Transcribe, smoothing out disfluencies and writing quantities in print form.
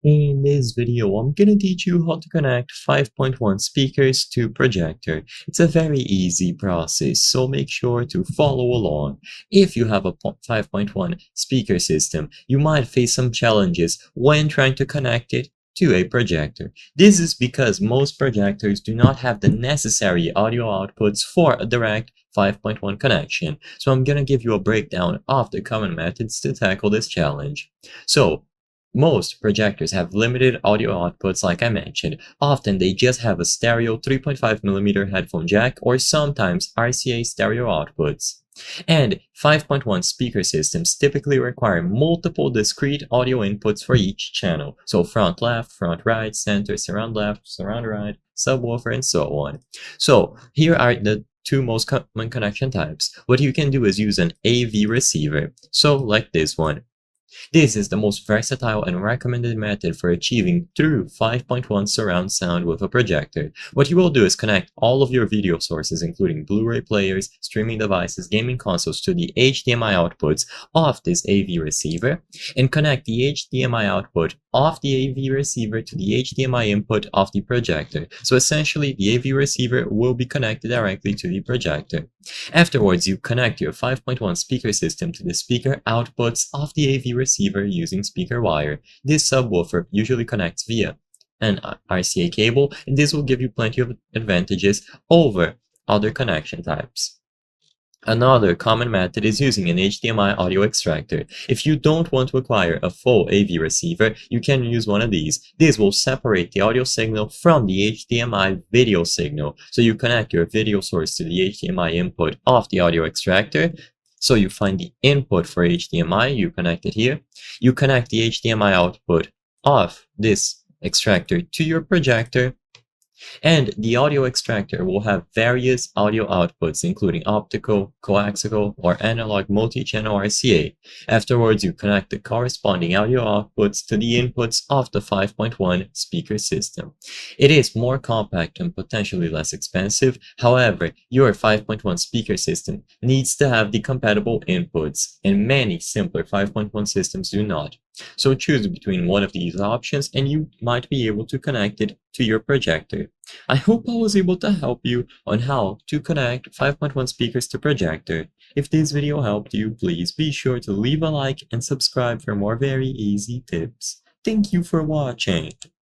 In this video, I'm gonna teach you how to connect 5.1 speakers to Projector. It's a very easy process, so make sure to follow along. If you have a 5.1 speaker system, you might face some challenges when trying to connect it to a projector. This is because most projectors do not have the necessary audio outputs for a direct 5.1 connection. So I'm gonna give you a breakdown of the common methods to tackle this challenge. So, most projectors have limited audio outputs like I mentioned. Often they just have a stereo 3.5mm headphone jack or sometimes RCA stereo outputs. And 5.1 speaker systems typically require multiple discrete audio inputs for each channel. So front left, front right, center, surround left, surround right, subwoofer, and so on. So here are the two most common connection types. What you can do is use an AV receiver. So like this one. This is the most versatile and recommended method for achieving true 5.1 surround sound with a projector. What you will do is connect all of your video sources, including Blu-ray players, streaming devices, gaming consoles, to the HDMI outputs of this AV receiver, and connect the HDMI output of the AV receiver to the HDMI input of the projector. So essentially, the AV receiver will be connected directly to the projector. Afterwards, you connect your 5.1 speaker system to the speaker outputs of the AV receiver using speaker wire. This subwoofer usually connects via an RCA cable, and this will give you plenty of advantages over other connection types. Another common method is using an HDMI audio extractor. If you don't want to acquire a full AV receiver, you can use one of these. This will separate the audio signal from the HDMI video signal. So you connect your video source to the HDMI input of the audio extractor. So you find the input for HDMI, you connect it here. You connect the HDMI output of this extractor to your projector. And the audio extractor will have various audio outputs, including optical, coaxial, or analog multi-channel RCA. Afterwards, you connect the corresponding audio outputs to the inputs of the 5.1 speaker system. It is more compact and potentially less expensive. However, your 5.1 speaker system needs to have the compatible inputs, and many simpler 5.1 systems do not. So choose between one of these options and you might be able to connect it to your projector. I hope I was able to help you on how to connect 5.1 speakers to projector. If this video helped you, please be sure to leave a like and subscribe for more very easy tips. Thank you for watching.